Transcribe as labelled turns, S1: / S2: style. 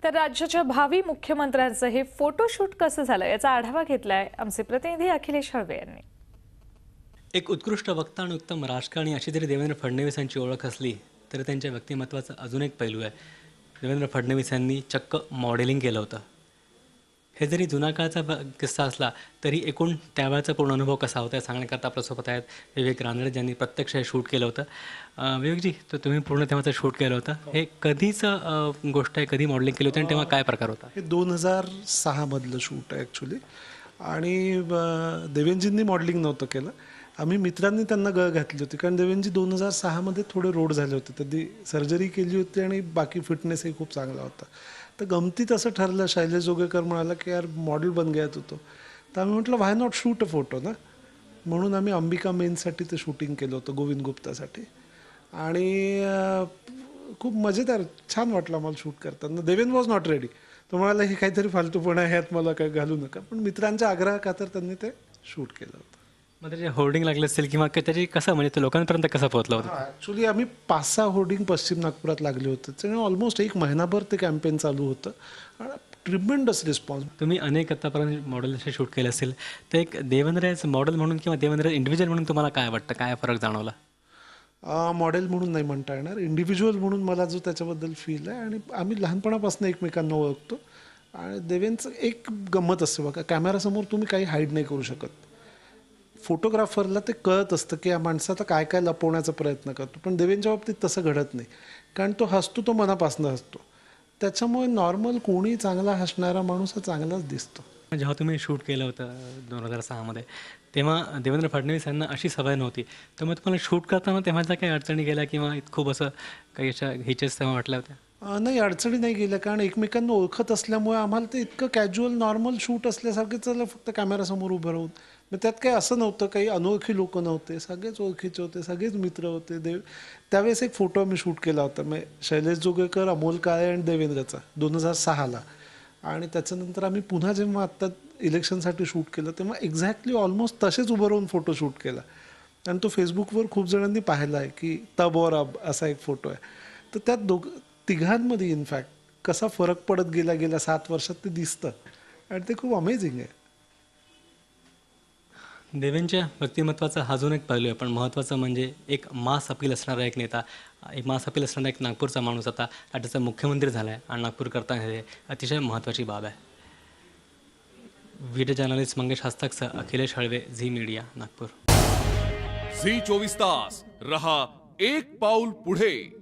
S1: तर राज्याच्या भावी मुख्यमंत्र्यांचं हे फोटोशूट कसं झालं याचा आढावा घेतलाय आमचे प्रतिनिधी अखिलेश हळवे यांनी।
S2: एक उत्कृष्ट वक्ता आणि उत्तम राजकारणी अशी जरी देवेंद्र फडणवीस यांची ओळख असली तरी त्यांच्या व्यक्तिमत्वाचा अजून एक पैलू आहे। देवेंद्र फडणवीस यांनी चक्क मॉडेलिंग केलं होतं। हे जरी जुना काळचा किस्सा असला तरी एकूण त्यावेळचा पूर्ण अनुभव कसा होता हे सांगण्याकरता आपल्यासोबत आहेत विवेक रानडे, ज्यांनी प्रत्यक्ष हे शूट केलं होतं। विवेकजी, तर तुम्ही पूर्ण तेव्हाचं शूट केलं होतं, हे कधीचं गोष्ट आहे, कधी मॉडेलिंग केली होती आणि तेव्हा काय प्रकार होता?
S3: हे 2006 मधलं शूट आहे ॲक्च्युली। आणि देवेंजींनी मॉडेलिंग नव्हतं केलं, आम्ही मित्रांनी त्यांना गळ घातली होती, कारण देवेंजी 2006 मध्ये थोडे रोड झाले होते, त्यांनी सर्जरी केली होती आणि बाकी फिटनेसही खूप चांगला होता। तर गमतीत असं ठरलं, शैलेश जोगेकर म्हणाला की यार मॉडेल बन गया तू तो, तर आम्ही म्हटलं व्हाय नॉट शूट अ फोटो ना, म्हणून आम्ही अंबिका मेन्ससाठी ते शूटिंग केलं होतं, गोविंद गुप्तासाठी। आणि खूप मजेदार छान वाटलं आम्हाला शूट करताना। देवेंद्र वॉज नॉट रेडी, तो म्हणाला हे काहीतरी फालतूपणा आहे, ह्यात मला काय घालू नका, पण मित्रांच्या आग्रहाखातर त्यांनी ते शूट केलं होतं।
S2: मग त्याचे होर्डिंग लागले असेल किंवा त्याची कसं, म्हणजे ते लोकांपर्यंत कसं पोहोचलं होतं?
S3: ॲक्च्युली आम्ही 5-6 होर्डिंग पश्चिम नागपुरात लागले होते, त्यामुळे ऑलमोस्ट एक महिनाभर ते कॅम्पेन चालू होतं आणि ट्रिमेंडस रिस्पॉन्स।
S2: तुम्ही अनेक आतापर्यंत मॉडेलचे शूट केले असेल, तर एक देवेंद्र मॉडेल म्हणून किंवा देवेंद्र इंडिव्हिज्युअल म्हणून तुम्हाला काय वाटतं, काय फरक जाणवला?
S3: मॉडेल म्हणून नाही म्हणता येणार, इंडिव्हिज्युअल म्हणून मला जो त्याच्याबद्दल फील आहे। आणि आम्ही लहानपणापासून एकमेकांना ओळखतो आणि देवेंद्रचं एक गंमत असते बघा, कॅमेरासमोर तुम्ही काही हाईड नाही करू शकत, फोटोग्राफरला ते कळत असतं की या माणसाचा काय काय लपवण्याचा प्रयत्न करतो, पण देवेंच्या बाबतीत तसं घडत नाही, कारण तो हसतो तो मनापासून हसतो, त्याच्यामुळे नॉर्मल कोणी चांगला हसणारा माणूस हा चांगलाच दिसतो।
S2: जेव्हा तुम्ही शूट केलं होतं 2006 तेव्हा देवेंद्र फडणवीस यांना अशी सवय नव्हती, त्यामुळे तुम्हाला शूट करताना तेव्हाच्या काही अडचणी गेल्या किंवा खूप असं काही अशा हिचेस तेव्हा वाटल्या होत्या?
S3: नाही, अडचणी नाही गेल्या, कारण एकमेकांना ओळखत असल्यामुळे आम्हाला ते इतकं कॅज्युअल नॉर्मल शूट असल्यासारखे चाललं, फक्त कॅमेरासमोर उभं राहून। मग त्यात काही असं नव्हतं, काही अनोळखी लोक नव्हते, सगळेच ओळखीचे होते, सगळेच मित्र होते। त्यावेळेस एक फोटो आम्ही शूट केला होता, मग शैलेश जोगेकर, अमोल काळे आणि देवेंद्रचा 2006ला। आणि त्याच्यानंतर आम्ही पुन्हा जेव्हा आत्ता इलेक्शनसाठी शूट केलं तेव्हा एक्झॅक्टली ऑलमोस्ट तसेच उभं राहून फोटो शूट केला, आणि तो फेसबुकवर खूप जणांनी पाहिला आहे की तब और अब असा एक फोटो आहे। तर त्यात तिघांमध्ये इनफॅक्ट कसा फरक पडत गेल्या 7 वर्षात ते दिसतं, आणि ते खूप अमेझिंग आहे।
S2: देवेंच्या व्यक्तिमत्वाचा हा अजून एक पैलू आहे, पण महत्त्वाचं म्हणजे एक मास अपील असणारा एक नेता, एक मास अपील असणारा एक नागपूरचा माणूस आता राज्याचा मुख्यमंत्री झाला आहे आणि नागपूर करता हे अतिशय महत्त्वाची बाब आहे। व्हिडिओ जर्नलिस्ट मंगेश हस्तकसह अखिलेश हळवे, झी मीडिया, नागपूर।
S4: झी 24 तास रहा एक पाऊल पुढे।